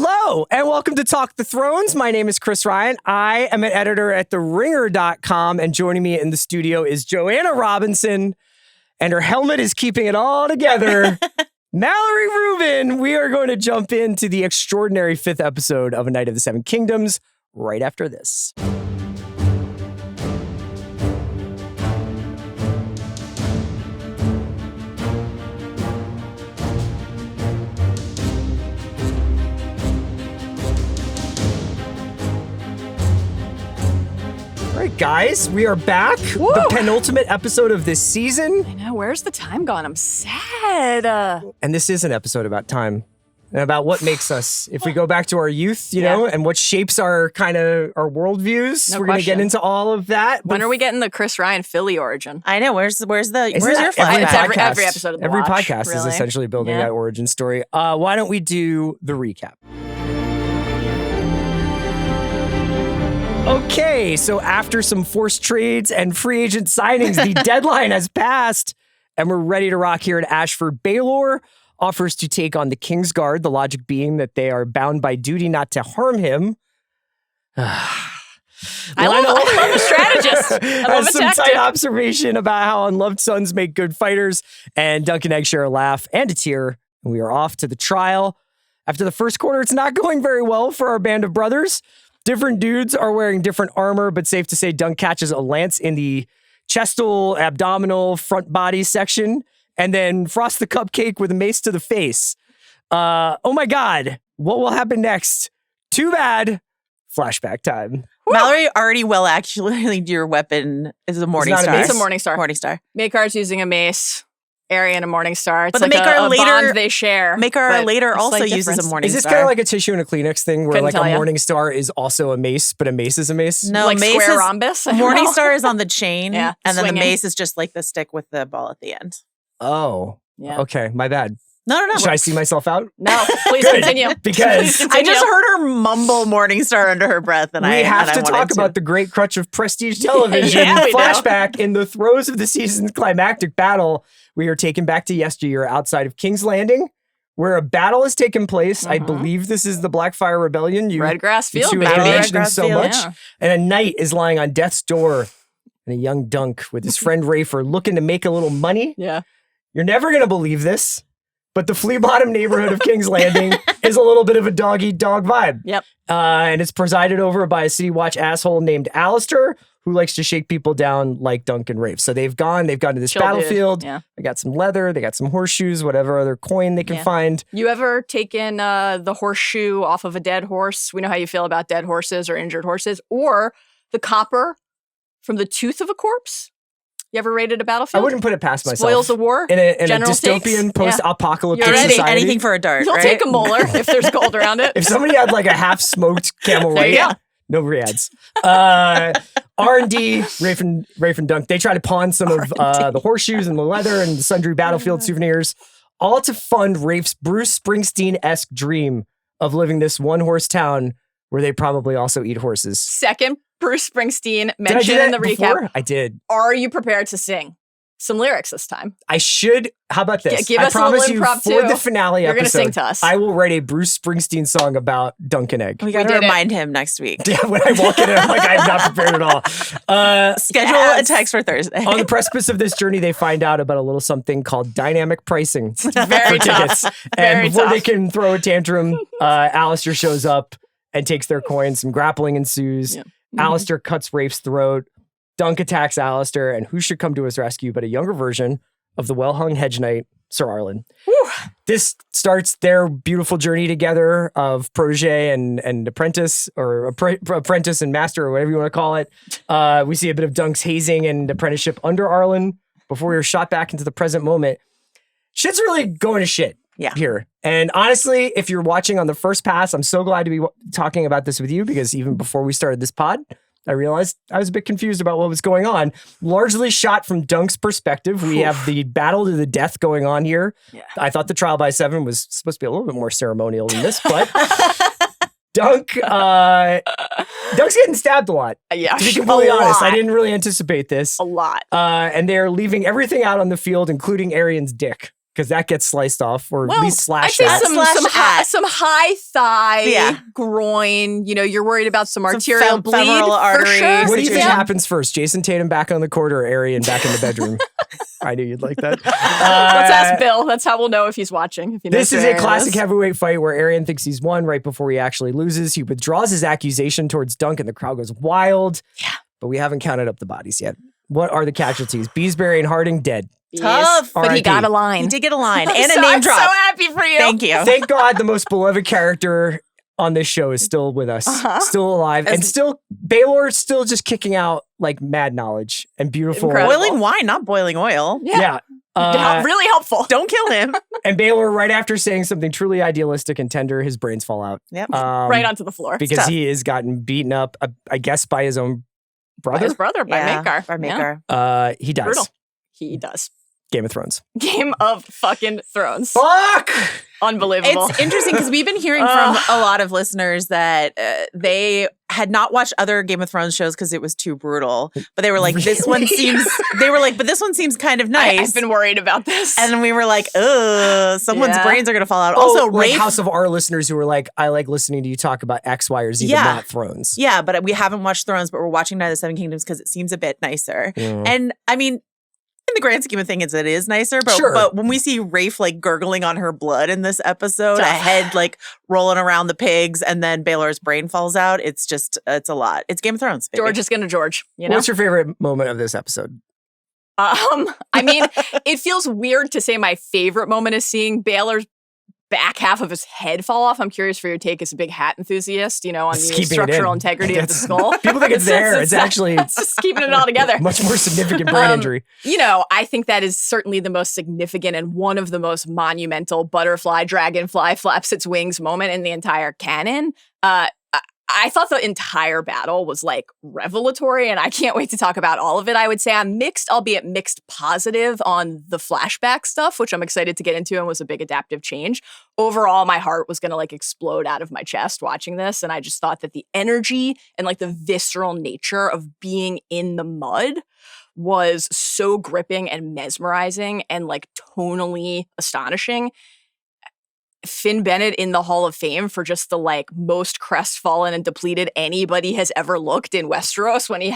Hello, and welcome to Talk the Thrones. My name is Chris Ryan. I am an editor at TheRinger.com, and joining me in the studio is Joanna Robinson, and her helmet is keeping it all together. Mallory Rubin. We are going to jump into the extraordinary 5th episode of A Night of the Seven Kingdoms right after this. All right, guys, we are back. Woo! The penultimate episode of this season. I know. Where's the time gone? I'm sad. And this is an episode about time and about what makes us. If we go back to our youth, you know, and what shapes our kind of our worldviews, we're going to get into all of that. When are we getting the Chris Ryan Philly origin? I know. Where's your flashback? Every episode of The Every Watch, podcast is really. essentially building that origin story. Why don't we do the recap? Okay, so after some forced trades and free agent signings, the deadline has passed, and we're ready to rock here at Ashford. Baelor offers to take on the King's Guard, the logic being that they are bound by duty not to harm him. I love a strategist. I love a some tactic. tight observation about how unloved sons make good fighters, and Dunk and Egg share a laugh and a tear, and we are off to the trial. After the first quarter, it's not going very well for our band of brothers. Different dudes are wearing different armor, but safe to say Dunk catches a lance in the chestal, abdominal, front body section, and then Frost the Cupcake with a mace to the face. Oh my God, what will happen next? Too bad. Flashback time. Mallory already actually your weapon is a Morning not a Star. mace? It's a Morning Star. Morning Star. Makar's using a mace. Aerion a Morning Star. It's But the like Makar a later- bond they share. Makar but later a also slight uses difference. a Morning Is this Star. kind of like a tissue and a Kleenex thing where Couldn't like tell a ya. Morning Star is also a mace, but a mace is a mace? No, like mace square is, rhombus. I don't Morning know. Star is on the chain, Yeah, and then the swinging. mace is just like the stick with the ball at the end. Oh, Yeah. okay. My bad. No. Should I see myself out? No, please Good, continue. because Please I just continue. heard her mumble Morning Star under her breath, and We have I to wanted talk about the great crutch of prestige television. Yeah, we do. Flashback in the throes of the season's climactic battle. We are taken back to yesteryear outside of King's Landing, where a battle has taken place. I believe this is the Blackfire Rebellion. Red Grass you Field, two have been baby. mentioning so Field, much. yeah. And a knight is lying on death's door, and a young Dunk with his friend Rafer looking to make a little money. Yeah. You're never going to believe this, but the Flea Bottom neighborhood of King's Landing is a little bit of a dog-eat-dog vibe. Yep. And it's presided over by a City Watch asshole named Alistair, who likes to shake people down like Dunk and Rafe. So they've gone to this Chill dude. battlefield. Yeah. They got some leather, they got some horseshoes, whatever other coin they can Yeah. find. You ever taken the horseshoe off of a dead horse? We know how you feel about dead horses or injured horses. Or the copper from the tooth of a corpse? You ever raided a I battlefield? wouldn't put it past myself. Spoils of war? in a General dystopian, takes? post-apocalyptic You're ready. society. anything for a dart. You'll right? take a molar if there's gold around it. If somebody had like a half-smoked camel There you right, go. no reads. R&D, Rafe and Dunk, they try to pawn some of the horseshoes and the leather and sundry battlefield souvenirs, all to fund Rafe's Bruce Springsteen-esque dream of living this one-horse town where they probably also eat horses. Second, Bruce Springsteen Did I do mentioned that in the before? recap. I did. Are you prepared to sing some lyrics this time? I should. How about this? Give I us a little promise you impromptu. for the finale You're gonna episode, sing to us. I will write a Bruce Springsteen song about Dunk and Egg. We got to did it. remind him next week. Yeah, when I walk in, I'm like, I'm not prepared at all. Schedule Yes. a text for Thursday. On the precipice of this journey, they find out about a little something called dynamic pricing Very for tough. tickets. Very And before they tough. can throw a tantrum, Alistair shows up and takes their coins. Some grappling ensues. Yeah. Alistair cuts Rafe's throat. Dunk attacks Alistair, and who should come to his rescue but a younger version of the well-hung hedge knight, Sir Arlen. This starts their beautiful journey together of protege and apprentice, or apprentice and master, or whatever you want to call it. We see a bit of Dunk's hazing and apprenticeship under Arlen before we are shot back into the present moment. Shit's really going to shit here. And honestly, if you're watching on the first pass, I'm so glad to be talking about this with you, because even before we started this pod, I realized I was a bit confused about what was going on. Largely shot from Dunk's perspective. We have the battle to the death going on here. Yeah. I thought the trial by 7 was supposed to be a little bit more ceremonial than this, but Dunk's getting stabbed a lot. Yeah, To be completely honest, I lot. didn't really anticipate this. A lot. And they're leaving everything out on the field, including Arion's dick. because that gets sliced off or Well, at least I'd slashed say at. some high thigh, Yeah. groin. You're worried about some arterial bleed femoral for artery sure. What do you think situation. happens first? Jason Tatum back on the court or Aerion back in the bedroom? I knew you'd like that. Let's ask Bill. That's how we'll know if he's watching. If he knows This is who a Aerion classic is. heavyweight fight where Aerion thinks he's won right before he actually loses. He withdraws his accusation towards Dunk and the crowd goes wild. Yeah. But we haven't counted up the bodies yet. What are the casualties? Beesbury and Harding dead. Tough. But he R.I.P. got a line. He did get a line I'm and a so- name I'm drop. so happy for you. Thank you. Thank God the most beloved character on this show is still with us, still alive, and still Baelor still just kicking out like mad knowledge and beautiful. Incredible. Boiling wine, not boiling oil. Yeah. Really helpful. Don't kill him. And Baelor, right after saying something truly idealistic and tender, his brains fall out. Yep. Right onto the floor. Because tough. he has gotten beaten up, I guess, by his own brother. His brother by Makar. By Yeah. Makar. He dies. Brutal. He does. Game of Thrones. Game of fucking Thrones. Fuck! Unbelievable. It's interesting because we've been hearing from a lot of listeners that they had not watched other Game of Thrones shows because it was too brutal. But they were like, this one seems, but this one seems kind of nice. I've been worried about this. And we were like, ugh, someone's Yeah. brains are going to fall out. Also, Also, like Rafe. House of R listeners who were like, I like listening to you talk about X, Y, or Z, but Yeah. not Thrones. Yeah, but we haven't watched Thrones, but we're watching Night of the Seven Kingdoms because it seems a bit nicer. Mm. And I mean, in the grand scheme of things, it is nicer. But, Sure. but when we see Rafe like gurgling on her blood in this episode, a Tough. head like rolling around the pigs, and then Baelor's brain falls out, it's a lot. It's Game of Thrones. Baby. George is gonna George. You know. What's your favorite moment of this episode? I mean, it feels weird to say my favorite moment is seeing Baylor's back half of his head fall off. I'm curious for your take as a big hat enthusiast, on It's the keeping it structural in. integrity of the That's- skull. People think it's there. It's actually it's just keeping it all together. much more significant brain injury. I think that is certainly the most significant and one of the most monumental butterfly, dragonfly flaps its wings moment in the entire canon. I thought the entire battle was like revelatory, and I can't wait to talk about all of it. I would say I'm mixed, albeit mixed positive on the flashback stuff, which I'm excited to get into and was a big adaptive change. Overall, my heart was going to like explode out of my chest watching this. And I just thought that the energy and like the visceral nature of being in the mud was so gripping and mesmerizing and like tonally astonishing. Finn Bennett in the Hall of Fame for just the like most crestfallen and depleted anybody has ever looked in Westeros when he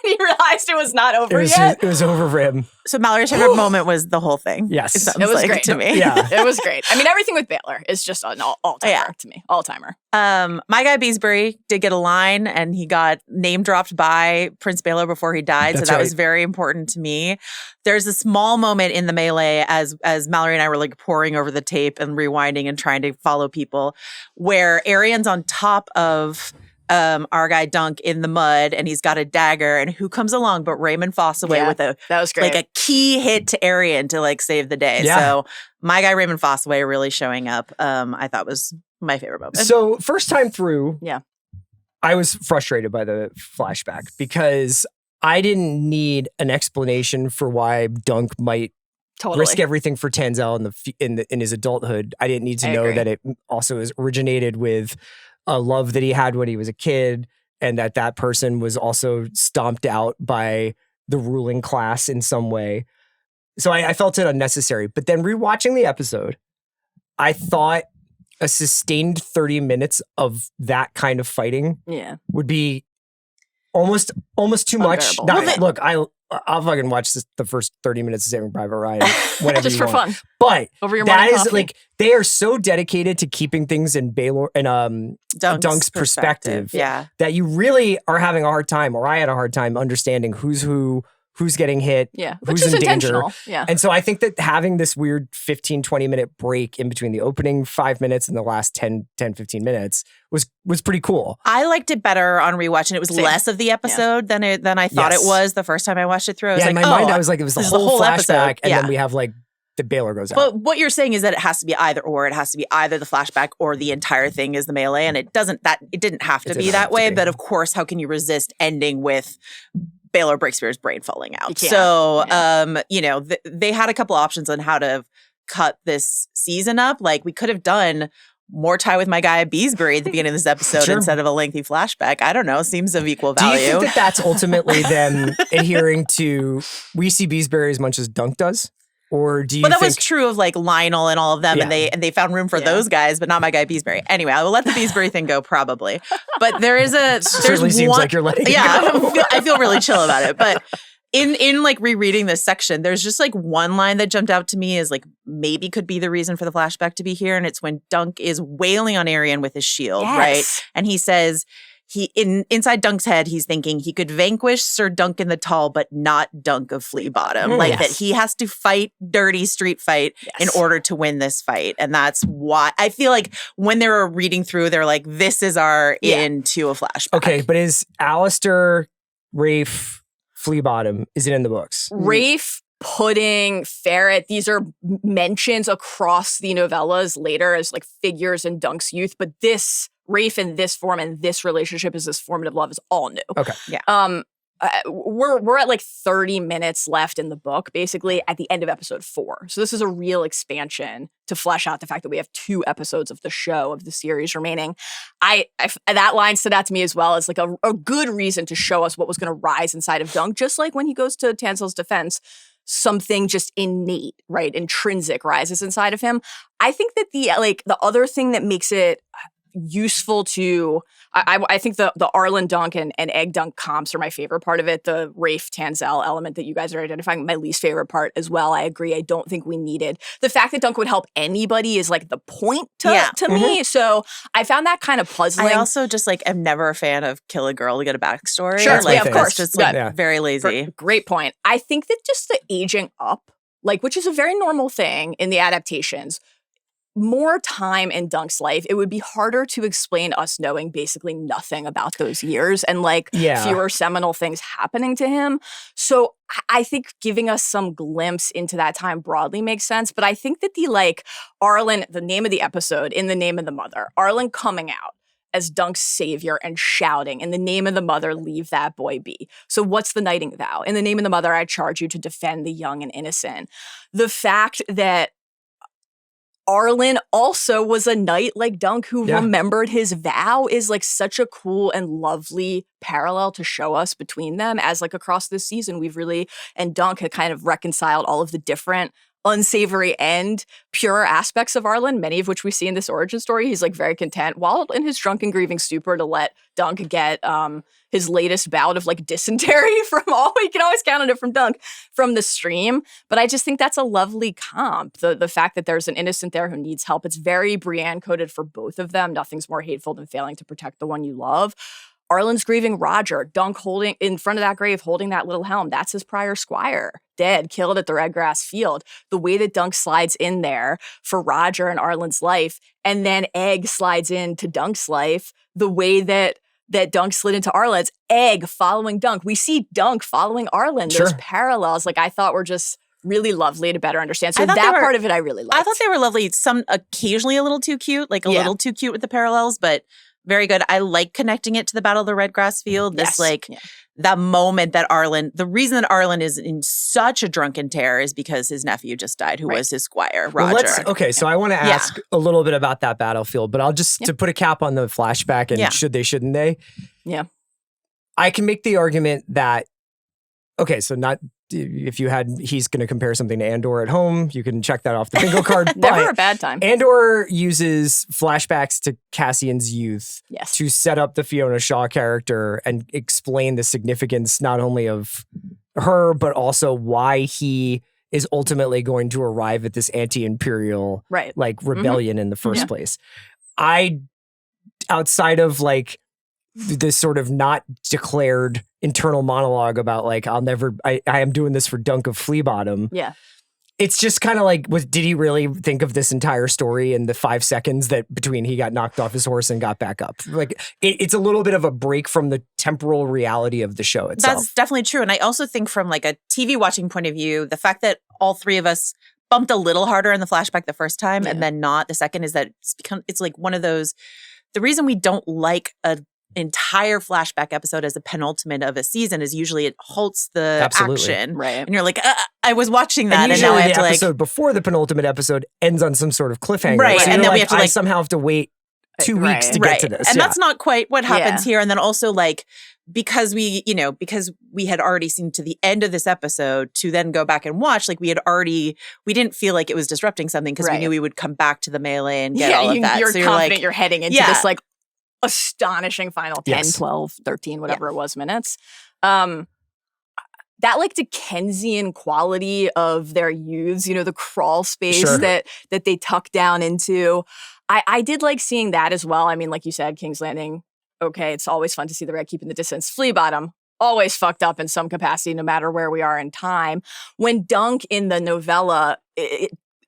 realized it was not over yet. It was over for him. So Mallory's favorite moment was the whole thing. Yes. It sounds It was like great. to me. Yeah. It was great. I mean, everything with Baelor is just an all-timer Yeah. to me. All-timer. My guy Beesbury did get a line, and he got name dropped by Prince Baelor before he died. That's so that right. was very important to me. There's a small moment in the melee as Mallory and I were like poring over the tape and rewinding and trying to follow people, where Arion's on top of our guy Dunk in the mud, and he's got a dagger, and who comes along but Raymun Fossoway Yeah, with a That was great. like a key hit to Aerion to like save the day. Yeah. So my guy Raymun Fossoway really showing up, I thought was my favorite moment. So first time through, Yeah. I was frustrated by the flashback because I didn't need an explanation for why Dunk might Totally. risk everything for Tanzel in his adulthood. I didn't need to I know agree. that it also is originated with a love that he had when he was a kid, and that person was also stomped out by the ruling class in some way. So I felt it unnecessary. But then rewatching the episode, I thought a sustained 30 minutes of that kind of fighting Yeah. would be almost too much. Unbearable. Now, Well, look, I'll fucking watch the first 30 minutes of Saving Private Ryan whenever Just you for want. fun. But Over your that morning is coffee. like they are so dedicated to keeping things in Baelor and Dunk's perspective. Yeah. that you really are having a hard time, or I had a hard time understanding who's getting hit. Yeah. Who's Which is in danger. intentional. Yeah. And so I think that having this weird 15, 20 minute break in between the opening 5 minutes and the last 10, 15 minutes was pretty cool. I liked it better on rewatch, and it was Same. less of the episode than I thought Yes. it was the first time I watched it through. I was Yeah, in like, my mind, I was like, it was the this is the whole whole flashback, episode. and Yeah. then we have like the Baelor goes out. But what you're saying is that it has to be either or. It has to be either the flashback or the entire thing is the melee, and it didn't have It to didn't be have that to way. be. But of course, how can you resist ending with Baelor Breakspear's brain falling out? You can't. So, they had a couple options on how to cut this season up. Like we could have done more time with my guy Beesbury at the beginning of this episode Sure. instead of a lengthy flashback. I don't know. Seems of equal Do you value. think that that's ultimately them adhering to we see Beesbury as much as Dunk does? Or do you But that think... was true of like Lionel and all of them, and they found room for those guys, but not my guy Beesbury. Anyway, I will let the Beesbury thing go probably. But there's certainly seems like you're letting it go. I feel really chill about it. But in like rereading this section, there's just like one line that jumped out to me as like maybe could be the reason for the flashback to be here, and it's when Dunk is wailing on Aerion with his shield, right? And he says. Inside Dunk's head, he's thinking he could vanquish Sir Duncan the Tall, but not Dunk of Flea Bottom. Like that he has to fight dirty street fight in order to win this fight. And that's why I feel like when they were reading through, they're like, this is our into a flashback. Okay, but is Alistair, Rafe, Flea Bottom, is it in the books? Rafe, Pudding, Ferret, these are mentions across the novellas later as like figures in Dunk's youth, but this Rafe in this form and this relationship is this formative love is all new. Okay. Yeah. We're at like 30 minutes left in the book, basically at the end of episode 4. So this is a real expansion to flesh out the fact that we have 2 episodes of the show, of the series remaining. That line stood out to me as well as like a good reason to show us what was going to rise inside of Dunk, just like when he goes to Tansel's defense, something just innate, right, intrinsic rises inside of him. I think that the other thing that makes it useful to I think the Arlen Dunk and Egg Dunk comps are my favorite part of it. The Rafe Tansel element that you guys are identifying, my least favorite part as well. I agree. I don't think we needed the fact that Dunk would help anybody is like the point to me. So I found that kind of puzzling. I also just like am never a fan of kill a girl to get a backstory. Sure, like, of course, just like very lazy. Great point. I think that just the aging up, like which is a very normal thing in the adaptations. More time in Dunk's life, it would be harder to explain us knowing basically nothing about those years and like fewer seminal things happening to him. So I think giving us some glimpse into that time broadly makes sense. But I think that the like Arlen, the name of the episode, In the Name of the Mother, Arlen coming out as Dunk's savior and shouting, in the name of the mother, leave that boy be. So what's the knighting vow? In the name of the mother, I charge you to defend the young and innocent. The fact that Arlen also was a knight like Dunk who remembered his vow is like such a cool and lovely parallel to show us between them as like across this season we've really, and Dunk had kind of reconciled all of the different unsavory and pure aspects of Arlen, many of which we see in this origin story. He's like very content while in his drunken grieving stupor to let Dunk get his latest bout of like dysentery from all, you can always count on it from Dunk, from the stream. But I just think that's a lovely comp. The fact that there's an innocent there who needs help. It's very Brienne coded for both of them. Nothing's more hateful than failing to protect the one you love. Arlen's grieving Roger, Dunk holding in front of that grave, holding that little helm. That's his prior squire, dead, killed at the Redgrass Field. The way that Dunk slides in there for Roger and Arlen's life, and then Egg slides into Dunk's life, the way that Dunk slid into Arlen's, Egg following Dunk. We see Dunk following Arlen. Those parallels, like I thought were just really lovely to better understand. So that part of it I really liked. I thought they were lovely. Some occasionally a little too cute, like a little too cute with the parallels, but very good. I like connecting it to the Battle of the Redgrass Field. This that moment that Arlen, the reason that Arlen is in such a drunken terror is because his nephew just died, who was his squire, Roger. Well, so I want to ask a little bit about that battlefield, but I'll just to put a cap on the flashback and should they, shouldn't they? Yeah. I can make the argument that, so not if you had, he's going to compare something to Andor at home, you can check that off the bingo card. Never a bad time. Andor uses flashbacks to Cassian's youth to set up the Fiona Shaw character and explain the significance not only of her, but also why he is ultimately going to arrive at this anti-imperial like rebellion in the first place. Outside of like this sort of not declared internal monologue about like, I am doing this for Dunk of Flea Bottom. Yeah. It's just kind of like, did he really think of this entire story in the 5 seconds that between he got knocked off his horse and got back up? Like, it's a little bit of a break from the temporal reality of the show itself. That's definitely true. And I also think from like a TV watching point of view, the fact that all three of us bumped a little harder in the flashback the first time and then not the second is that it's like one of those, the reason we don't like a entire flashback episode as a penultimate of a season is usually it halts the action. Right. And you're like, I was watching that and now I have the to episode before the penultimate episode ends on some sort of cliffhanger. Right. So and then we have to I somehow have to wait 2 weeks to get to this. And that's not quite what happens Yeah. here. And then also like, because we had already seen to the end of this episode to then go back and watch, like we didn't feel like it was disrupting something because we knew we would come back to the melee and get all of that. You're so confident you're heading into this like astonishing final 10, Yes. 12, 13, whatever it was minutes. That like Dickensian quality of their youths, the crawl space that they tuck down into. I did like seeing that as well. I mean, like you said, King's Landing, okay, it's always fun to see the Red keeping the distance. Flea Bottom, always fucked up in some capacity, no matter where we are in time. When Dunk in the novella,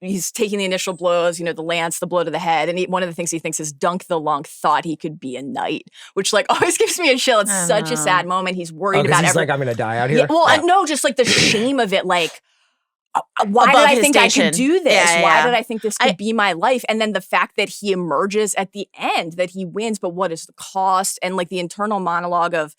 he's taking the initial blows, the lance, the blow to the head. And one of the things he thinks is Dunk the Lunk thought he could be a knight, which like always gives me a chill. It's such a sad moment. He's worried about he's like, I'm going to die out here. Yeah, well, no, just like the shame of it. Like, why did I think I could do this? Why did I think this could be my life? And then the fact that he emerges at the end, that he wins, but what is the cost? And like the internal monologue of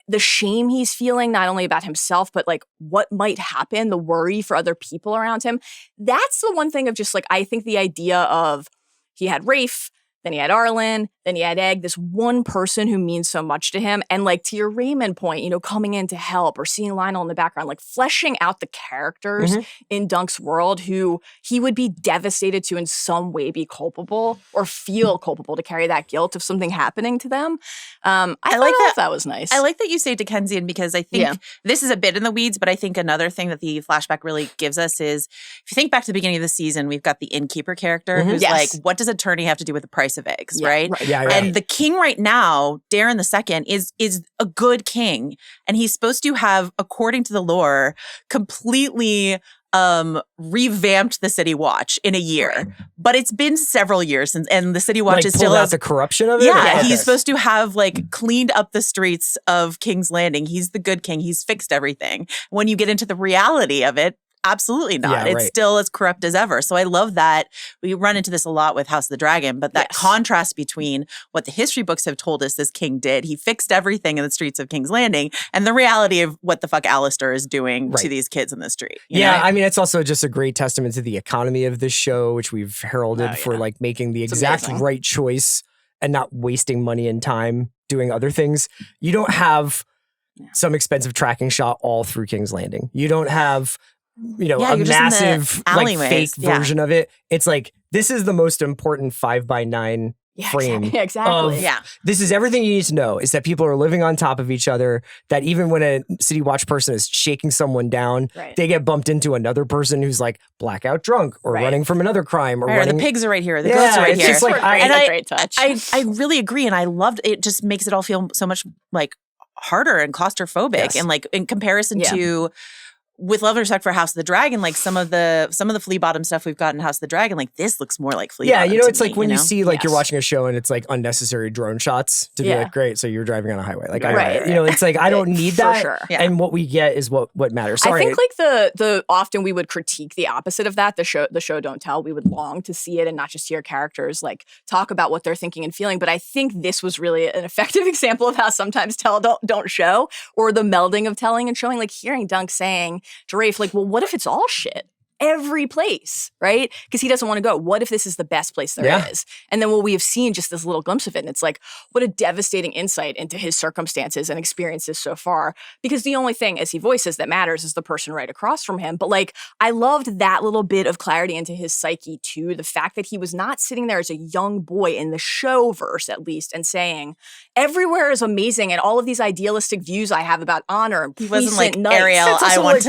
the shame he's feeling, not only about himself, but like what might happen, the worry for other people around him. That's the one thing of just like, I think the idea of he had Rafe, then he had Arlen, then he had Egg, this one person who means so much to him. And like to your Raymun point, coming in to help or seeing Lionel in the background, like fleshing out the characters in Dunk's world who he would be devastated to in some way be culpable or feel culpable to carry that guilt of something happening to them. I like that was nice. I like that you say Dickensian because I think this is a bit in the weeds, but I think another thing that the flashback really gives us is if you think back to the beginning of the season, we've got the innkeeper character who's like, what does attorney have to do with the price of eggs, right? Yeah, and the king right now, Daeron II, is a good king. And he's supposed to have, according to the lore, completely revamped the City Watch in a year. Right. But it's been several years since, and the City Watch is still out the corruption of it? Yeah, he's supposed to have like cleaned up the streets of King's Landing. He's the good king. He's fixed everything. When you get into the reality of it, absolutely not. It's still as corrupt as ever. So I love that. We run into this a lot with House of the Dragon, but that contrast between what the history books have told us this king did, he fixed everything in the streets of King's Landing, and the reality of what the fuck Alistair is doing to these kids in the street. You know? I mean, it's also just a great testament to the economy of this show, which we've heralded for like making the exact right choice and not wasting money and time doing other things. You don't have some expensive tracking shot all through King's Landing. You don't have a massive like fake version of it. It's like, this is the most important 5x9 frame. Exactly. This is everything you need to know, is that people are living on top of each other, that even when a City Watch person is shaking someone down, they get bumped into another person who's like blackout drunk or running from another crime or running. The pigs are right here. The goats are right here. Just like, a great touch. I really agree. And I loved it. It just makes it all feel so much like harder and claustrophobic. And like in comparison to with love and respect for House of the Dragon, like some of the Flea Bottom stuff we've got in House of the Dragon, like this looks more like Flea Bottom. It's like when you see like you're watching a show and it's like unnecessary drone shots to be like, great, so you're driving on a highway. Like it's like I don't need that. Sure. And what we get is what matters. Sorry. I think like the often we would critique the opposite of that. The show don't tell. We would long to see it and not just hear characters like talk about what they're thinking and feeling. But I think this was really an effective example of how sometimes tell don't show, or the melding of telling and showing. Like hearing Dunk saying to Rafe, like, well, what if it's all shit? Every place, right? Because he doesn't want to go. What if this is the best place there is? And then what we have seen just this little glimpse of it. And it's like, what a devastating insight into his circumstances and experiences so far. Because the only thing, as he voices, that matters is the person right across from him. But like, I loved that little bit of clarity into his psyche too. The fact that he was not sitting there as a young boy in the show verse, at least, and saying, everywhere is amazing and all of these idealistic views I have about honor and he wasn't like knights. Ariel, I want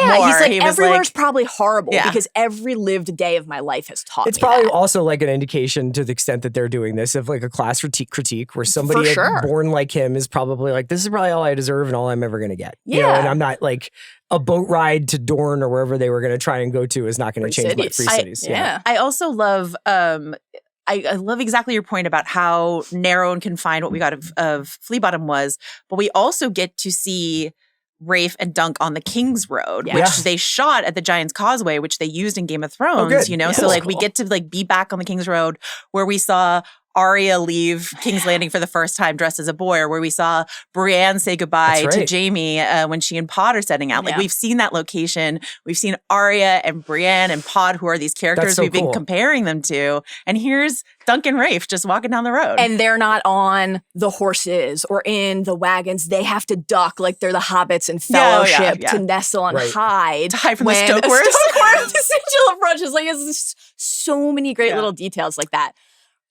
more. He's like, he was everywhere's like, probably horrible because every lived day of my life has taught me. It's probably that. Also like an indication to the extent that they're doing this of like a class critique where somebody born like him is probably like, this is probably all I deserve and all I'm ever going to get. You know, and I'm not like a boat ride to Dorne or wherever they were going to try and go to is not going to change my Free Cities. I also love I love exactly your point about how narrow and confined what we got of Flea Bottom was, but we also get to see Rafe and Dunk on the King's Road, which they shot at the Giant's Causeway, which they used in Game of Thrones, so like we get to like be back on the King's Road where we saw Arya leave King's Landing for the first time dressed as a boy, or where we saw Brienne say goodbye to Jomi when she and Pod are setting out. Like we've seen that location. We've seen Arya and Brienne and Pod, who are these characters we've been comparing them to. And here's Duncan Rafe just walking down the road. And they're not on the horses or in the wagons. They have to duck like they're the hobbits in Fellowship to nestle and hide. To hide from the Stokewers. The sigil approaches. Like, it's so many great little details like that.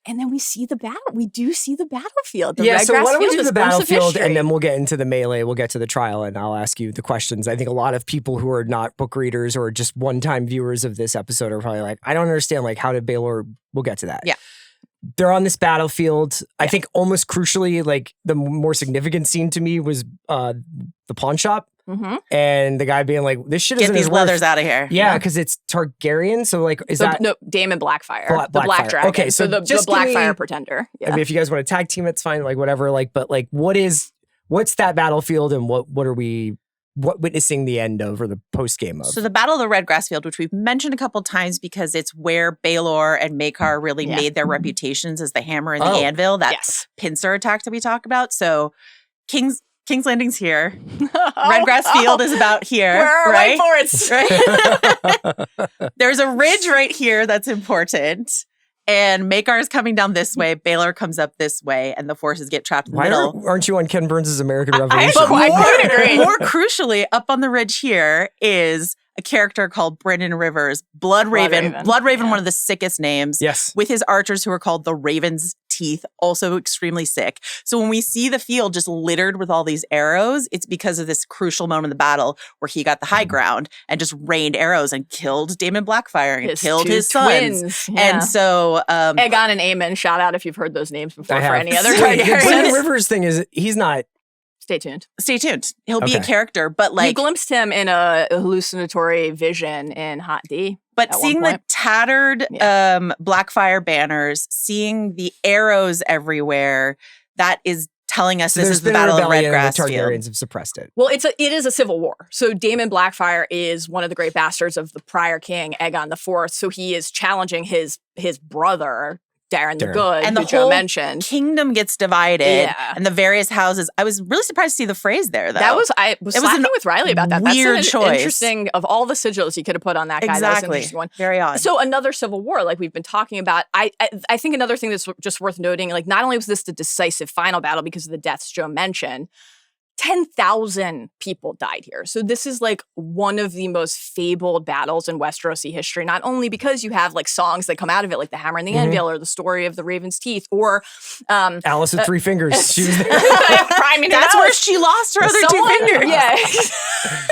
And then we see the battle. We do see the battlefield. The so why don't we do the battlefield and then we'll get into the melee. We'll get to the trial and I'll ask you the questions. I think a lot of people who are not book readers or just one-time viewers of this episode are probably like, I don't understand, like, how did Baelor, we'll get to that. Yeah. They're on this battlefield. I think almost crucially, like, the more significant scene to me was the pawn shop. Mm-hmm. And the guy being like, this shit isn't Get these leathers out of here. Yeah, because it's Targaryen. So, like, is that... No, Daemon Blackfire. The Black Dragon. Okay, so the Blackfire Pretender. Yeah. I mean, if you guys want to tag team, it's fine, like, whatever. Like, but, like, what's that battlefield and what are we witnessing the end of or the post-game of? So the Battle of the Red Grass Field, which we've mentioned a couple times because it's where Baelor and Maekar really made their reputations as the hammer and the anvil, that pincer attack that we talk about. So King's Landing's here. Red Grass Field is about here. Where are right? White Forts? Right? There's a ridge right here that's important. And Maekar is coming down this way. Baelor comes up this way. And the forces get trapped in the middle. Aren't you on Ken Burns' American Revolution? I could agree. More crucially, up on the ridge here is a character called Brendan Rivers, Blood Raven, one of the sickest names. Yes. With his archers who are called the Raven's Teeth, also extremely sick. So when we see the field just littered with all these arrows, it's because of this crucial moment in the battle where he got the high ground and just rained arrows and killed Daemon Blackfire and killed his sons. Twins. And so Aegon and Aemon, shout out if you've heard those names before for any other Targaryens. The Brendan Rivers thing is he's not... Stay tuned. He'll be a character, but like... You glimpsed him in a hallucinatory vision in Hot D. But seeing the tattered Blackfire banners, seeing the arrows everywhere, that is telling us this is the Battle of Red Grass Field. The Targaryens have suppressed it. Well, it is a civil war. So Daemon Blackfire is one of the great bastards of the prior king, Aegon IV. So he is challenging his brother, Daeron the Good, and the whole kingdom gets divided, and the various houses. I was really surprised to see the phrase there, though. I was slacking with Riley about that. Weird That's choice. Interesting, of all the sigils you could have put on that guy. Exactly. That was an interesting one. Very odd. So another civil war, like we've been talking about. I think another thing that's just worth noting, like not only was this the decisive final battle because of the deaths Joe mentioned, 10,000 people died here. So this is like one of the most fabled battles in Westerosi history, not only because you have like songs that come out of it, like the Hammer and the Anvil or the story of the Raven's Teeth or Alice with Three Fingers. She was there. That's where she lost her other two fingers. Yeah.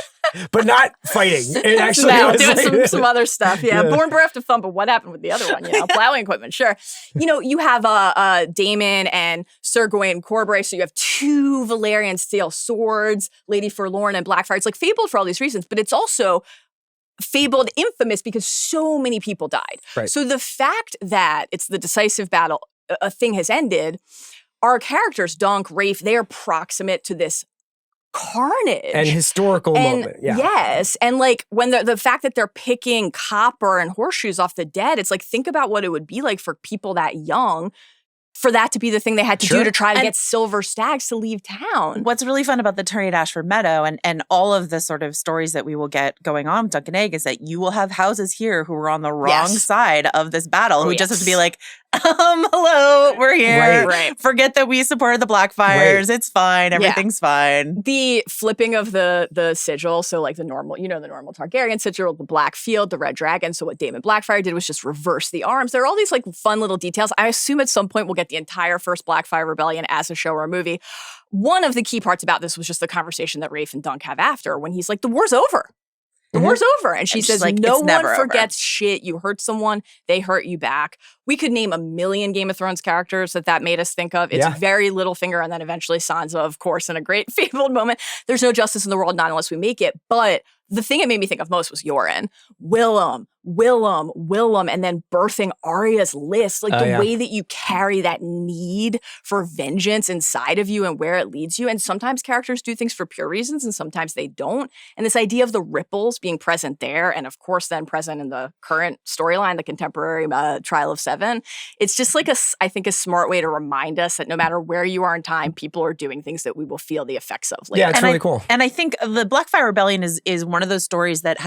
But not fighting. It actually doing some other stuff. Yeah. Born bereft of thumb, but what happened with the other one? Plowing equipment, sure. You have Daemon and Sir Gawain Corbray, so you have two Valyrian steel swords, Lady Forlorn and Blackfire. It's like fabled for all these reasons, but it's also fabled infamous because so many people died. Right. So the fact that it's the decisive battle, a thing has ended, our characters, Dunk, Rafe, they are proximate to this carnage and historical moment. Yes. And like when the fact that they're picking copper and horseshoes off the dead, it's like, think about what it would be like for people that young for that to be the thing they had to do to try to get silver stags to leave town. What's really fun about the tourney at Ashford Meadow and all of the sort of stories that we will get going on with Dunk and Egg is that you will have houses here who are on the wrong side of this battle who just have to be like, hello, we're here. Right. Forget that we supported the Blackfires. Right. It's fine. Everything's fine. The flipping of the sigil, so like the normal Targaryen sigil, the black field, the red dragon. So what Daemon Blackfire did was just reverse the arms. There are all these like fun little details. I assume at some point we'll get the entire first Blackfire rebellion as a show or a movie. One of the key parts about this was just the conversation that Rafe and Dunk have after when he's like, the war's over. The war's over. And she says, like, no one forgets shit. You hurt someone, they hurt you back. We could name a million Game of Thrones characters that made us think of. It's very Littlefinger and then eventually Sansa, of course, in a great fabled moment. There's no justice in the world, not unless we make it. But the thing it made me think of most was Yoren. Willem, and then birthing Arya's list. Like the way that you carry that need for vengeance inside of you and where it leads you. And sometimes characters do things for pure reasons and sometimes they don't. And this idea of the ripples being present there and of course then present in the current storyline, the contemporary Trial of Seven, it's just like I think a smart way to remind us that no matter where you are in time, people are doing things that we will feel the effects of later. Yeah, it's really cool. And I think the Blackfire Rebellion is one of those stories that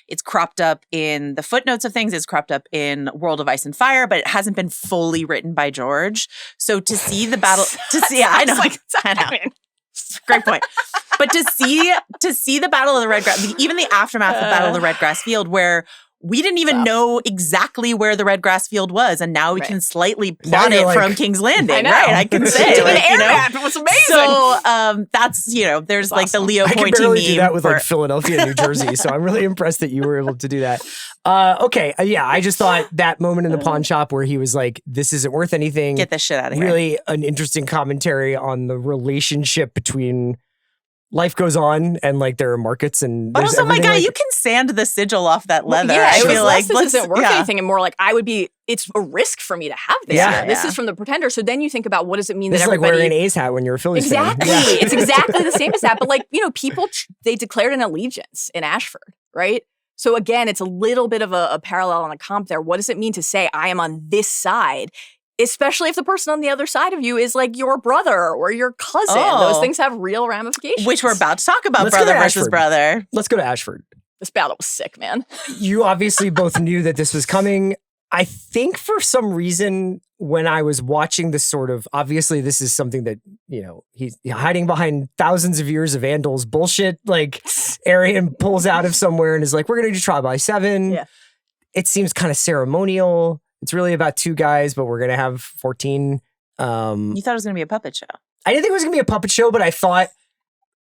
it's cropped up in the footnotes of things, it's cropped up in World of Ice and Fire, but it hasn't been fully written by George. So to see the battle, I know. Great point. But to see the Battle of the Red Grass, even the aftermath of Battle of the Red Grass Field, where we didn't even know exactly where the Red Grass Field was, and now we can slightly plot it from King's Landing, right? I can say, it was amazing. So that's there's like the Leo pointy meme. I can barely do that with like Philadelphia, New Jersey. So I'm really impressed that you were able to do that. I just thought that moment in the pawn shop where he was like, "This isn't worth anything. Get this shit out of here." Really, an interesting commentary on the relationship between. Life goes on, and like there are markets, and but also, my guy, you can sand the sigil off that leather. I feel like this isn't worth anything, and more like it's a risk for me to have this. Yeah. This is from the Pretender. So then you think about what does it mean this that everybody everybody like wearing an A's hat when you're a Phillies fan. Exactly, it's exactly the same as that. But like people they declared an allegiance in Ashford, right? So again, it's a little bit of a parallel and a comp there. What does it mean to say I am on this side? Especially if the person on the other side of you is like your brother or your cousin. Those things have real ramifications. Which we're about to talk about, brother versus brother. Let's go to Ashford. This battle was sick, man. You obviously both knew that this was coming. I think for some reason, when I was watching this obviously this is something that, he's hiding behind thousands of years of Andal's bullshit. Like Aerion pulls out of somewhere and is like, we're going to do trial by 7. Yeah. It seems kind of ceremonial. It's really about 2 guys, but we're going to have 14. You thought it was going to be a puppet show. I didn't think it was going to be a puppet show, but I thought,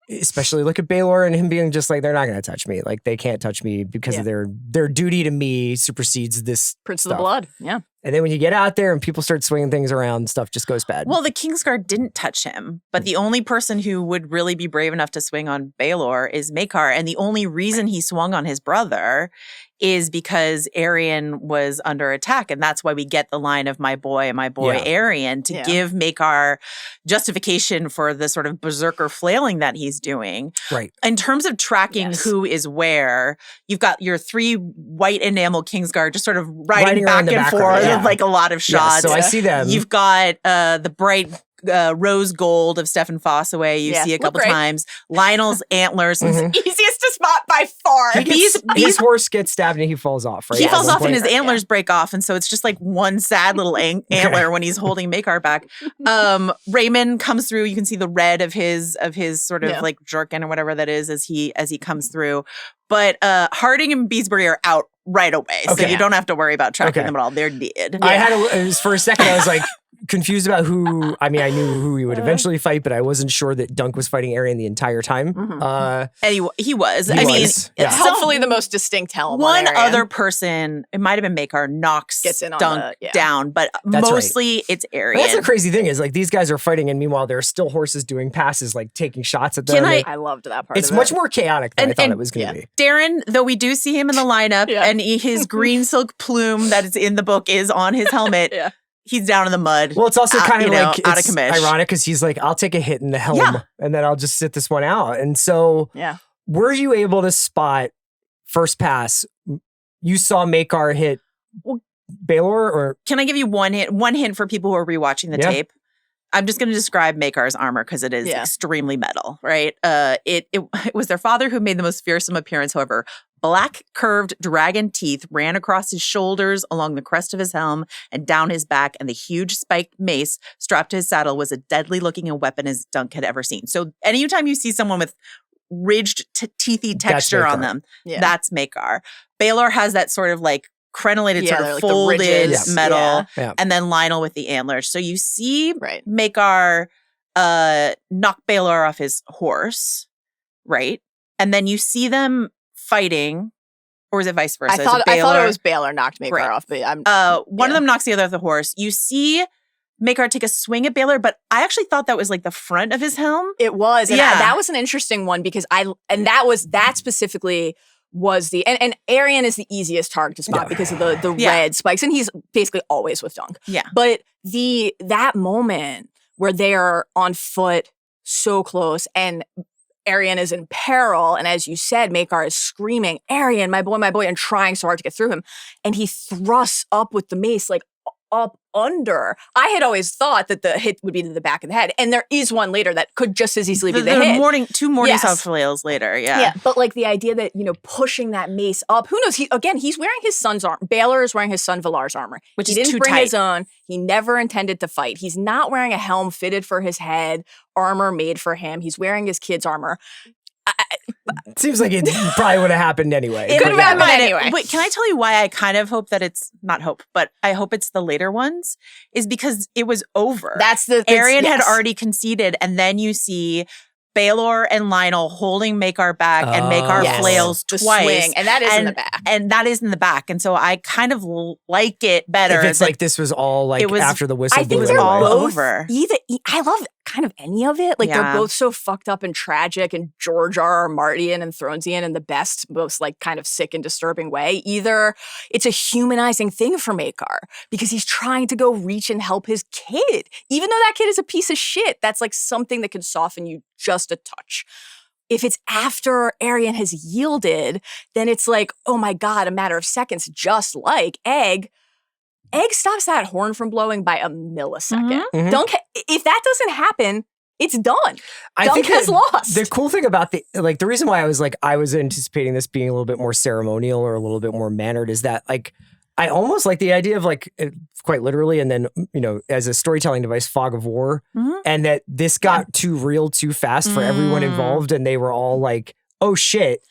especially look at Baelor and him being just like, they're not going to touch me. Like, they can't touch me because of their duty to me supersedes this Prince stuff. of the Blood, yeah. And then when you get out there and people start swinging things around, stuff just goes bad. Well, the Kingsguard didn't touch him, but the only person who would really be brave enough to swing on Baelor is Maekar. And the only reason he swung on his brother is because Aerion was under attack. And that's why we get the line of my boy Aerion to give Maekar justification for the sort of berserker flailing that he's doing. Right. In terms of tracking who is where, you've got your 3 white enamel Kingsguard just sort of riding back and forth with like a lot of shots. Yeah, so I see them. You've got the bright rose gold of Stefan Fossoway you see a couple times. Lionel's antlers. Easiest to spot by far. His horse gets stabbed and he falls off, right? He falls off and his antlers break off. And so it's just like one sad little antler when he's holding Maekar back. Raymun comes through. You can see the red of his sort of like jerkin or whatever that is as he comes through. But Harding and Beesbury are out right away. So you don't have to worry about tracking them at all. They're dead. For a second, I was like, confused about who. I mean, I knew who he would eventually fight, but I wasn't sure that Dunk was fighting Aerion the entire time. And he was. It's hopefully the most distinct helm. One other person, it might have been Maekar, gets in Dunk down, but mostly it's Aerion. That's the crazy thing is like these guys are fighting, and meanwhile there are still horses doing passes, like taking shots at them. I loved that part. It's much more chaotic than I thought it was going to be. Daeron, though we do see him in the lineup, and his green silk plume that is in the book is on his helmet. He's down in the mud. Well, it's also kind of like out of commish. Ironic because he's like, I'll take a hit in the helm and then I'll just sit this one out. And so, were you able to spot first pass? You saw Maekar hit Baelor, or can I give you one hint for people who are rewatching the tape? I'm just going to describe Maekar's armor because it is extremely metal, right? It was their father who made the most fearsome appearance, however. Black curved dragon teeth ran across his shoulders, along the crest of his helm, and down his back, and the huge spiked mace strapped to his saddle was a deadly-looking weapon as Dunk had ever seen. So anytime you see someone with ridged, teethy texture on them, that's Maekar. Baelor has that sort of like crenellated sort of like folded metal, and then Lionel with the antlers. So you see Maekar knock Baelor off his horse, right? And then you see them fighting, or is it vice versa? I thought it was Baelor knocked Maekar off, but one of them knocks the other off the horse. You see Maekar take a swing at Baelor, but I actually thought that was like the front of his helm. It was. And Yeah. that was an interesting one because that specifically was and Aerion is the easiest target to spot because of the red spikes. And he's basically always with Dunk. Yeah. But that moment where they are on foot so close and Aerion is in peril. And as you said, Maekar is screaming, Aerion, my boy, and trying so hard to get through him. And he thrusts up with the mace, like up under. I had always thought that the hit would be to the back of the head. And there is one later that could just as easily be the hit. Two morning star flails later, Yeah, but like the idea that, pushing that mace up, who knows? He's wearing his son's armor. Baelor is wearing his son Valar's armor. Which he is didn't too bring tight. his own. He never intended to fight. He's not wearing a helm fitted for his head, armor made for him. He's wearing his kid's armor. Seems like it probably would have happened anyway. It could have happened anyway. Wait, can I tell you why I kind of hope that it's not hope, but I hope it's the later ones? Is because it was over. Aerion had already conceded, and then you see Baelor and Lionel holding Maekar back, and Maekar flails the twice, swing, and that is in the back. And that is in the back, and so I kind of like it better. If it's like this was all like after the whistle I think blew they're away. both over. I love kind of any of it. Like they're both so fucked up and tragic, and George R. R. Martian and Thronesian in the best, most like kind of sick and disturbing way. Either it's a humanizing thing for Maekar because he's trying to go reach and help his kid, even though that kid is a piece of shit. That's like something that can soften you just a touch. If it's after Aerion has yielded, then it's like, oh my God, a matter of seconds, just like Egg stops that horn from blowing by a millisecond. Mm-hmm. If that doesn't happen, it's done. Dunk has lost. The cool thing about the reason why I was anticipating this being a little bit more ceremonial or a little bit more mannered is that like I almost like the idea of like quite literally, and then as a storytelling device, fog of war, and that this got too real too fast for everyone involved, and they were all like, "Oh shit."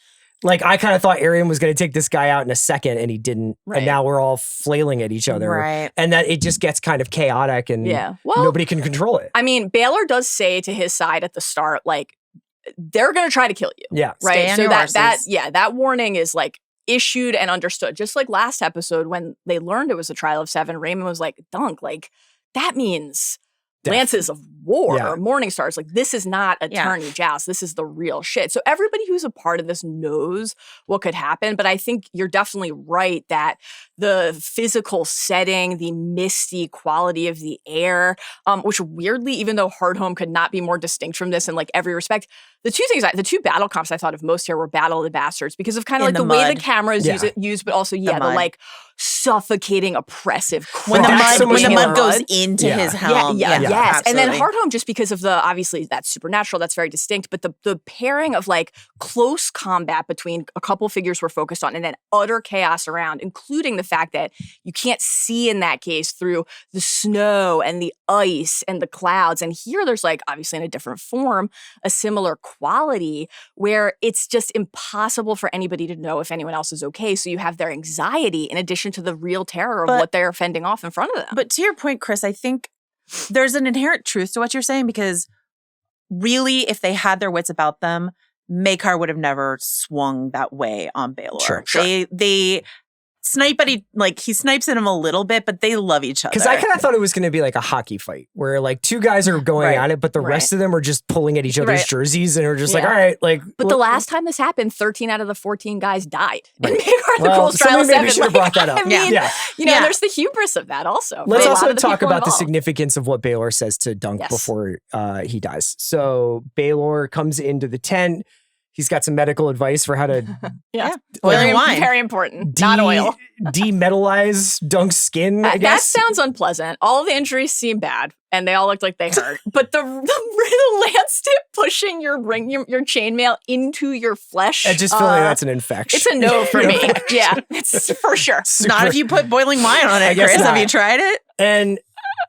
Like, I kind of thought Aerion was going to take this guy out in a second, and he didn't. Right. And now we're all flailing at each other. Right. And that it just gets kind of chaotic, and nobody can control it. I mean, Baelor does say to his side at the start, like, they're going to try to kill you. Yeah. Right? So that warning is, like, issued and understood. Just like last episode, when they learned it was a trial of 7, Raymun was like, Dunk, like, that means lances of war or morning stars. Like, this is not a tourney joust. This is the real shit. So everybody who's a part of this knows what could happen. But I think you're definitely right that the physical setting, the misty quality of the air, which weirdly, even though Hardhome could not be more distinct from this in like every respect, the two battle comps I thought of most here were Battle of the Bastards because of kind of like the way the cameras used, but also the like suffocating, oppressive when the mud goes into his helm. Yes. And then Hardhome, just because of the, obviously that's supernatural, that's very distinct, but the pairing of like close combat between a couple figures we're focused on and then utter chaos around, including the fact that you can't see in that case through the snow and the ice and the clouds. And here there's like, obviously in a different form, a similar quality where it's just impossible for anybody to know if anyone else is okay. So you have their anxiety in addition to the real terror of what they're fending off in front of them. But to your point, Chris, I think there's an inherent truth to what you're saying because really, if they had their wits about them, Maekar would have never swung that way on Baelor. Sure. They snipe at he snipes at him a little bit, but they love each other. Because I kind of thought it was going to be like a hockey fight where like two guys are going at it, but the rest of them are just pulling at each other's jerseys and are just like, all right, like. But the last time this happened, 13 out of the 14 guys died. And Maekar the Cool's Trial of 7. Maybe should have brought that up. I mean, there's the hubris of that also. Let's also talk about the significance of what Baelor says to Dunk before he dies. So Baelor comes into the tent. He's got some medical advice for how to boiling wine. Very important. Not oil. Demetalize Dunk's skin, I guess. That sounds unpleasant. All of the injuries seem bad, and they all looked like they hurt. But the lance tip pushing your chainmail into your flesh. I just feel like that's an infection. It's a no for me. Yeah, it's for sure. Not if you put boiling wine on it, Chris. Have you tried it? And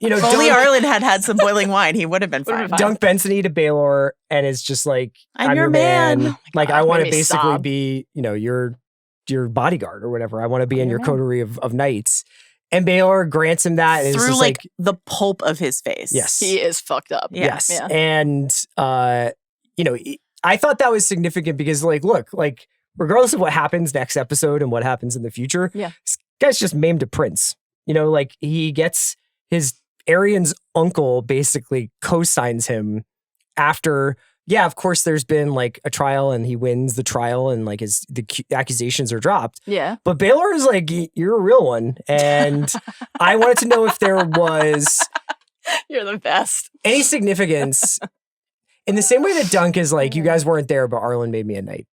if only Arlen had some boiling wine, he would have been fine. Dunk Bensony to Baelor and is just like, I'm your man. Oh like, I want to basically be, your bodyguard or whatever. I want to be in your coterie of knights. And Baelor grants him that. And through like the pulp of his face. Yes. He is fucked up. Yes. Yeah. And, I thought that was significant because look, regardless of what happens next episode and what happens in the future, this guy's just maimed a prince. He gets his Aerion's uncle basically co-signs him after, yeah, of course there's been like a trial and he wins the trial and like the accusations are dropped. Yeah. But Baelor is like, you're a real one. And I wanted to know if there was You're the best. any significance in the same way that Dunk is like, you guys weren't there, but Arlen made me a knight.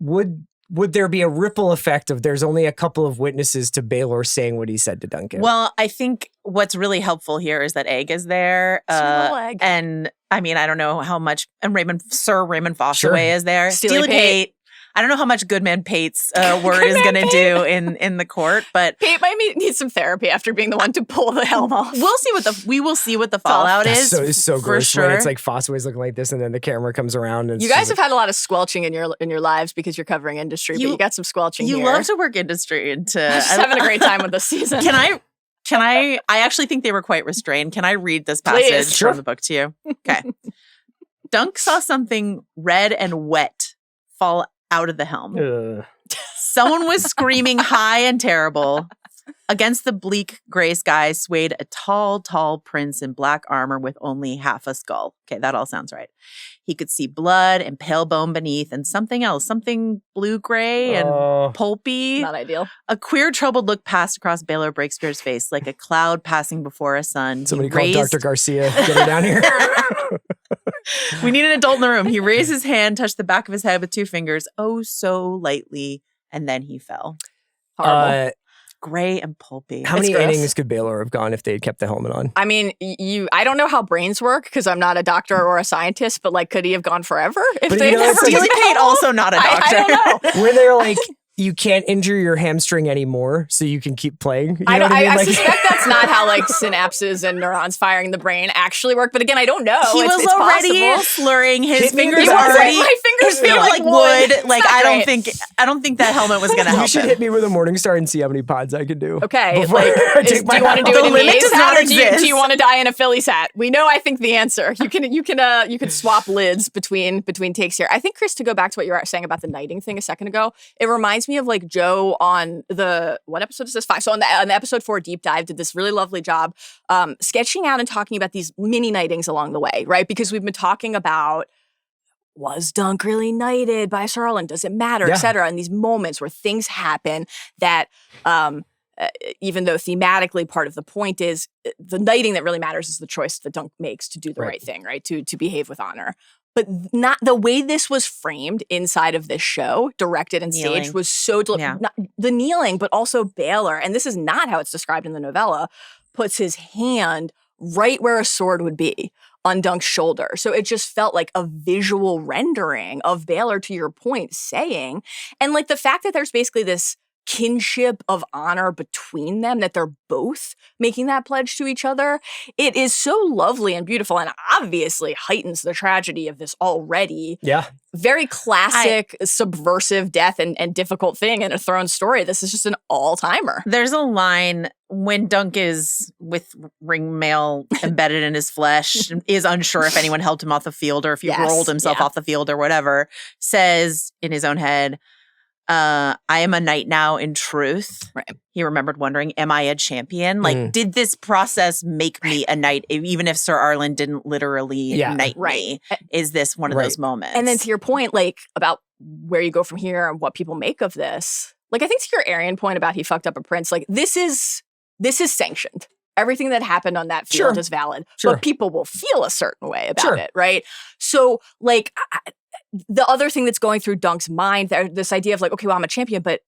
Would there be a ripple effect of there's only a couple of witnesses to Baelor saying what he said to Duncan? Well, I think what's really helpful here is that Egg is there. Sweet little Egg. And I mean, I don't know how much, and Sir Raymun Fossoway Sure. is there. Steely Pate. I don't know how much Goodman Pate's word is going to do in the court, but Pate might need some therapy after being the one to pull the helm off. we will see what the fallout is. So it's so for gross sure. when it's like Fossoway's looking like this and then the camera comes around. And You guys have had a lot of squelching in your lives because you're covering industry, but you got some squelching You here. love to work industry into. I'm just having a great time with this season. Can I actually think they were quite restrained. Can I read this passage Please. Sure. from the book to you? Okay. Dunk saw something red and wet fall out of the helm. Someone was screaming high and terrible. Against the bleak gray sky swayed a tall, tall prince in black armor with only half a skull. Okay, that all sounds right. He could see blood and pale bone beneath and something else, something blue-gray and pulpy. Not ideal. A queer, troubled look passed across Baelor Breakspear's face like a cloud passing before a sun. Somebody called Dr. Garcia. Get her down here. We need an adult in the room. He raised his hand, touched the back of his head with two fingers, oh so lightly, and then he fell. Horrible. Gray and pulpy. How many gross. innings could Baelor have gone if they had kept the helmet on? I mean, I don't know how brains work because I'm not a doctor or a scientist, but like, could he have gone forever if But they you know, never it's like- Steely Pate also not a doctor. I don't know. Where they're like, you can't injure your hamstring anymore, so you can keep playing. You know what I mean? I Like- suspect that's not how like synapses and neurons firing the brain actually work. But again, I don't know. He it's was already possible. slurring. His Hit me fingers with the already. My fingers feel like wood. It's Like not I don't great. think that helmet was going to You help should him. hit me with a Morningstar and see how many pods I can do. Okay, Before like, I take do my you want to do hat it The in limit the does A's not hat, or do exist. you want to die in a Phillies hat? We know. I think the answer. You can swap lids between takes here. I think, Chris, to go back to what you were saying about the knighting thing a second ago, it reminds me of like Joe on what episode is this? 5. So on the episode 4 deep dive, did this really lovely job sketching out and talking about these mini knightings along the way, right? Because we've been talking about, was Dunk really knighted by Sir Arlen? Does it matter, Yeah. et cetera? And these moments where things happen that, even though thematically part of the point is the knighting that really matters is the choice that Dunk makes to do the right thing, right? To behave with honor. But not the way this was framed inside of this show, directed and Kneeling. staged, was so Yeah. not the kneeling, but also Baelor, and this is not how it's described in the novella, puts his hand right where a sword would be on Dunk's shoulder. So it just felt like a visual rendering of Baelor, to your point, saying, and like the fact that there's basically this kinship of honor between them, that they're both making that pledge to each other. It is so lovely and beautiful, and obviously heightens the tragedy of this already very classic subversive death and difficult thing in a Thrones story. This is just an all-timer. There's a line when Dunk is with ring mail embedded in his flesh, is unsure if anyone helped him off the field or if he rolled himself off the field or whatever, says in his own head, I am a knight now in truth. Right. He remembered wondering, am I a champion? Like, did this process make me a knight, even if Sir Arlen didn't literally knight me? Is this one of those moments? And then to your point, like, about where you go from here and what people make of this, like, I think to your Aerion point about he fucked up a prince, like, this is sanctioned. Everything that happened on that field is valid, but people will feel a certain way about it, right? So, like, the other thing that's going through Dunk's mind, this idea of like, okay, well, I'm a champion, but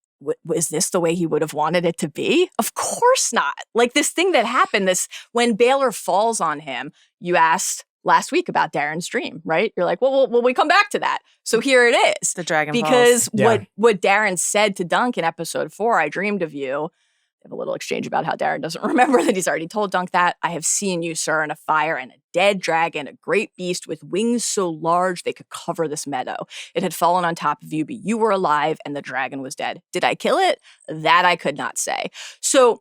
is this the way he would have wanted it to be? Of course not. Like this thing that happened, when Baelor falls on him, you asked last week about Daeron's dream, right? You're like, well, we come back to that. So here it is. The dragon because falls. what Daeron said to Dunk in episode 4, I dreamed of you. Have a little exchange about how Daeron doesn't remember that he's already told Dunk that. I have seen you, sir, in a fire and a dead dragon, a great beast with wings so large they could cover this meadow. It had fallen on top of you, but you were alive and the dragon was dead. Did I kill it? That I could not say. So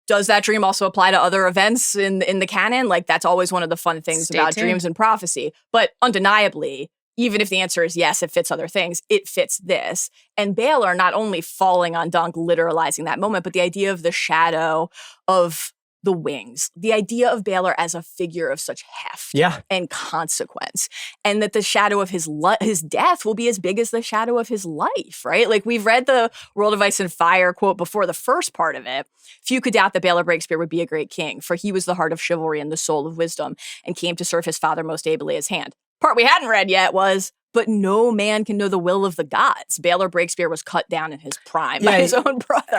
does that dream also apply to other events in the canon? Like that's always one of the fun things Stay about tuned. dreams and prophecy. But undeniably, even if the answer is yes, it fits other things, it fits this. And Baelor not only falling on Dunk, literalizing that moment, but the idea of the shadow of the wings, the idea of Baelor as a figure of such heft and consequence, and that the shadow of his death will be as big as the shadow of his life, right? Like, we've read the World of Ice and Fire quote before the first part of it. Few could doubt that Baelor Breakspear would be a great king, for he was the heart of chivalry and the soul of wisdom, and came to serve his father most ably as hand. Part we hadn't read yet was, but no man can know the will of the gods. Baelor Breakspear was cut down in his prime by his own brother.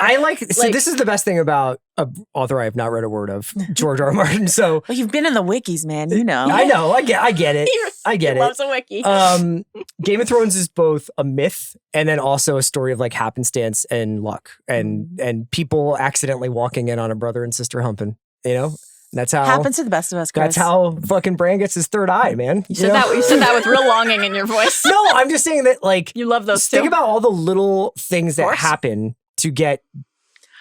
So this is the best thing about an author I have not read a word of, George R. R. Martin. So well, you've been in the wikis, man. You know. I know. I get it. I get he it. Loves a wiki. Game of Thrones is both a myth and then also a story of like happenstance and luck and people accidentally walking in on a brother and sister humping. You know. That's how happens to the best of us, Chris. That's how fucking Bran gets his third eye, man. You said that with real longing in your voice. No, I'm just saying that, like, you love those too. Think about all the little things that happen to get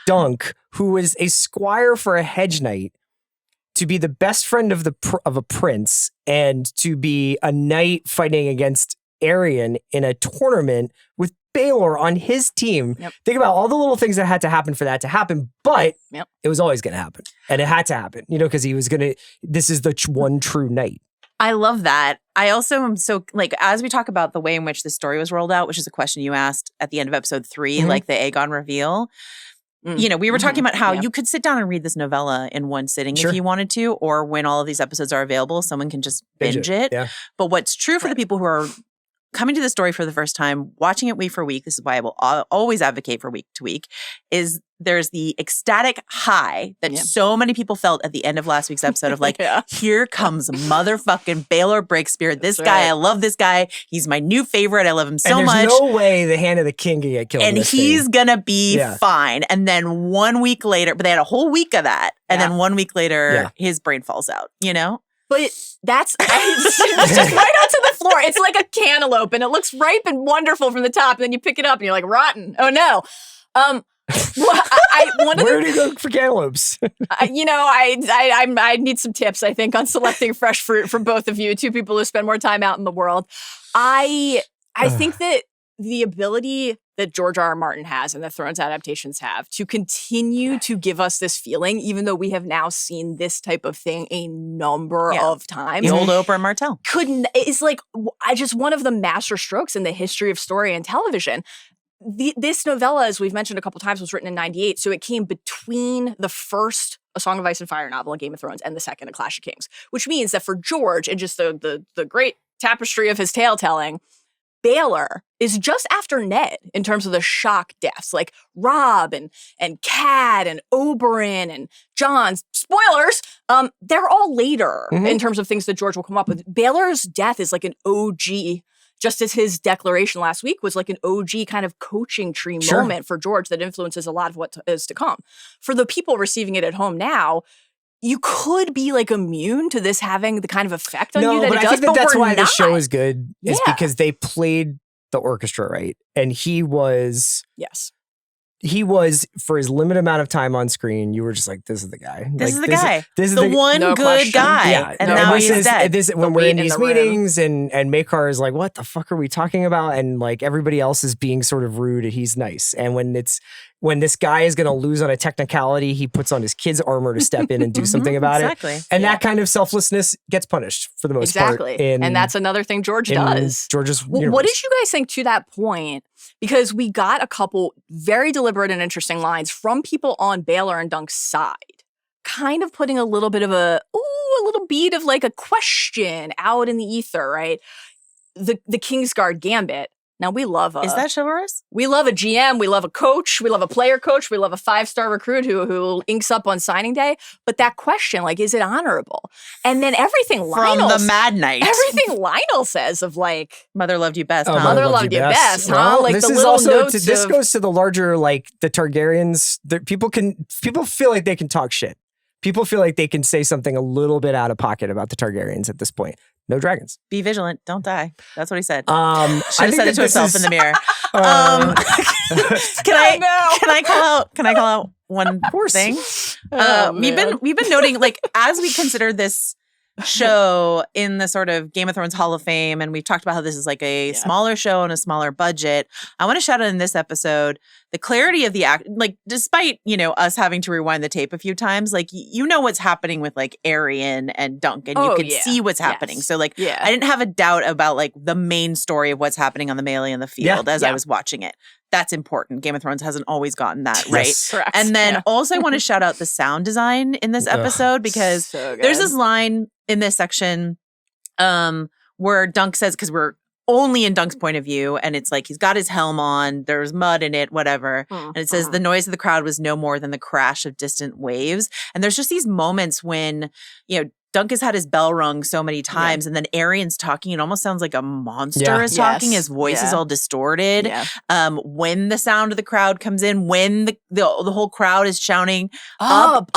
Dunk, who was a squire for a hedge knight, to be the best friend of a prince and to be a knight fighting against Aerion in a tournament with Baelor on his team. Yep. Think about all the little things that had to happen for that to happen, but it was always going to happen. And it had to happen, because he was this is the one true knight. I love that. I also am so, like, as we talk about the way in which the story was rolled out, which is a question you asked at the end of episode 3, like the Aegon reveal. We were talking about how you could sit down and read this novella in one sitting if you wanted to, or when all of these episodes are available, someone can just binge it. Yeah. But what's true for the people who are coming to the story for the first time, watching it week for week, this is why I will always advocate for week to week, is there's the ecstatic high that so many people felt at the end of last week's episode of like, here comes motherfucking Baelor Breakspear. This guy, I love this guy. He's my new favorite. I love him so much. There's no way the hand of the king can get killed. And he's going to be fine. And then 1 week later, but they had a whole week of that. And then 1 week later, his brain falls out, But that's just right onto the floor. It's like a cantaloupe, and it looks ripe and wonderful from the top. And then you pick it up, and you're like, rotten. Oh no. Where do you go for cantaloupes? I need some tips, I think, on selecting fresh fruit from both of you, two people who spend more time out in the world. I think that the ability that George R. R. Martin has and the Thrones adaptations have to continue to give us this feeling, even though we have now seen this type of thing a number of times. The old Oprah and Martell. Is like just one of the master strokes in the history of story and television. This novella, as we've mentioned a couple times, was written in 98, so it came between the first A Song of Ice and Fire novel, A Game of Thrones, and the second, A Clash of Kings, which means that for George and just the great tapestry of his tale telling, Baelor is just after Ned in terms of the shock deaths, like Robb and Cad and Oberyn and Jon. Spoilers, they're all later in terms of things that George will come up with. Baelor's death is like an OG, just as his declaration last week was like an OG kind of coaching tree moment for George that influences a lot of what is to come. For the people receiving it at home now, you could be like immune to this having the kind of effect on you that it does, I think that's why not. the show is good, is because they played the orchestra right. And he was, for his limited amount of time on screen, you were just like, this is the guy. This is the guy. This is the one good guy. Yeah, and now he's dead. When we're in these meetings and Maekar is like, what the fuck are we talking about? And like everybody else is being sort of rude, he's nice. And when this guy is going to lose on a technicality, he puts on his kid's armor to step in and do something about it. And that kind of selflessness gets punished for the most part. And that's another thing George does. George's universe. What did you guys think to that point? Because we got a couple very deliberate and interesting lines from people on Baelor and Dunk's side, kind of putting a little bit of a little bead of like a question out in the ether, right? The Kingsguard Gambit. Now we love Is that chivalrous? We love a GM, we love a coach, we love a player coach, we love a 5-star recruit who inks up on signing day. But that question, like, is it honorable? And then everything Lionel from the Mad Knight, everything Lionel says of like, mother loved you best, huh? Mother loved you best, huh? Well, like this the is little also notes this goes to the larger, like the Targaryens. People feel like they can talk shit. People feel like they can say something a little bit out of pocket about the Targaryens at this point. No dragons. Be vigilant. Don't die. That's what he said. Should have said it to himself in the mirror. Can I call out one thing? We've been noting, like, as we consider this show in the sort of Game of Thrones Hall of Fame, and we've talked about how this is like a smaller show and a smaller budget. I want to shout out in this episode the clarity of the act. Like, despite, us having to rewind the tape a few times, like, what's happening with like Aerion and Duncan. You can see what's happening. So like, I didn't have a doubt about like the main story of what's happening on the melee in the field as I was watching it. That's important. Game of Thrones hasn't always gotten that right. Correct. And then also I want to shout out the sound design in this episode because there's this line in this section where Dunk says, because we're only in Dunk's point of view, and it's like he's got his helm on, there's mud in it, whatever. And it says the noise of the crowd was no more than the crash of distant waves. And there's just these moments when, Dunk has had his bell rung so many times, and then Arion's talking. It almost sounds like a monster is talking. His voice is all distorted. When the sound of the crowd comes in, when the whole crowd is shouting up,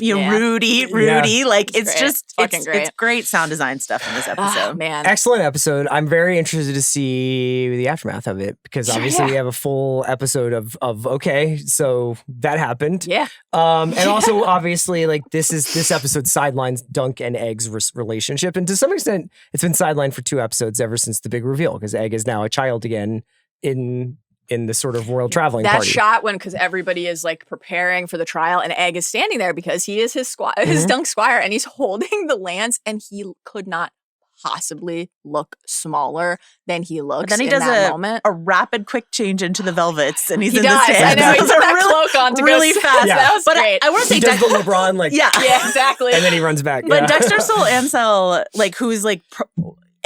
Rudy. Like it's just it's great sound design stuff in this episode. Man, excellent episode. I'm very interested to see the aftermath of it because obviously we have a full episode of okay, so that happened. And also obviously like this episode sidelines Dunk and Egg's relationship, and to some extent it's been sidelined for 2 episodes ever since the big reveal because Egg is now a child again in the sort of royal traveling party. That shot because everybody is like preparing for the trial and Egg is standing there because he is his Dunk squire and he's holding the lance and he could not possibly look smaller than he looks. But then he does a rapid quick change into the velvets and he's in the stand. I know, he put that cloak on to really go fast. That was great. I want to say he does the LeBron like yeah, exactly. And then he runs back. But Dexter Soul Ansel, like who's like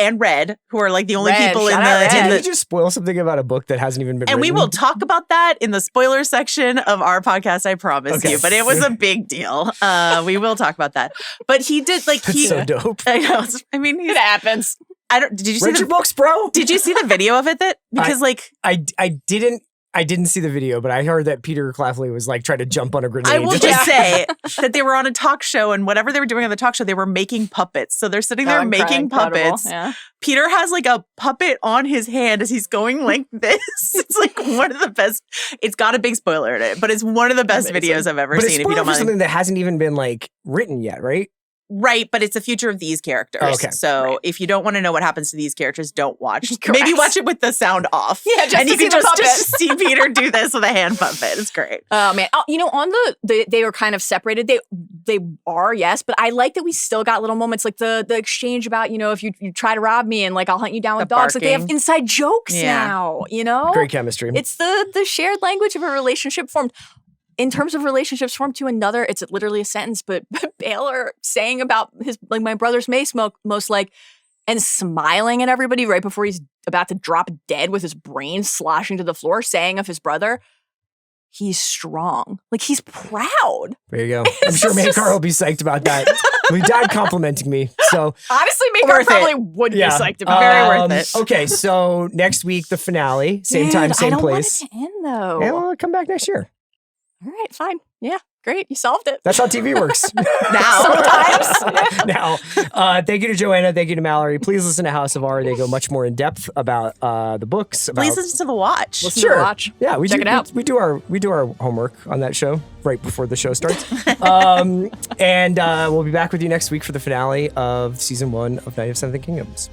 and Red, who are like the only people in the. Did you just spoil something about a book that hasn't even been and written? we will talk about that in the spoiler section of our podcast, I promise you. But it was a big deal. We will talk about that. But he did like That's so dope. I know. I mean, it happens. Did you see read your books, bro? Did you see the video of it? I didn't see the video, but I heard that Peter Claflin was like trying to jump on a grenade. I will just say that they were on a talk show, and whatever they were doing on the talk show, they were making puppets. So they're sitting there making puppets. Yeah. Peter has like a puppet on his hand as he's going like this. It's like one of the best. It's got a big spoiler in it, but it's one of the best videos I've ever seen. If you don't mind, something that hasn't even been like written yet, right? Right, but it's the future of these characters. Okay. So if you don't want to know what happens to these characters, don't watch. Maybe watch it with the sound off. Yeah, just and to you see can the just see Peter do this with a hand puppet. It's great. Oh man, on they were kind of separated. They are, yes, but I like that we still got little moments like the exchange about if you try to rob me and like I'll hunt you down with dogs. Like they have inside jokes now. Great chemistry. It's the shared language of a relationship formed. In terms of relationships formed to another, it's literally a sentence, but Baelor saying about his, like, my brother's mace most like, and smiling at everybody right before he's about to drop dead with his brain sloshing to the floor, saying of his brother, he's strong. Like, he's proud. There you go. I'm sure Maekar will be psyched about that. My dad complimenting me. So honestly, Maekar probably would be psyched about it. Very worth it. Okay, so next week, the finale. Same time, same place. I don't want it to end, though. Yeah, well, come back next year. All right, fine. Yeah, great. You solved it. That's how TV works. Now. Sometimes. Now. Thank you to Joanna. Thank you to Mallory. Please listen to House of R. They go much more in depth about the books. Please listen to The Watch. Listen to The Watch. Yeah, Check it out. We do our homework on that show right before the show starts. And we'll be back with you next week for the finale of season 1 of Night of Seven Kingdoms.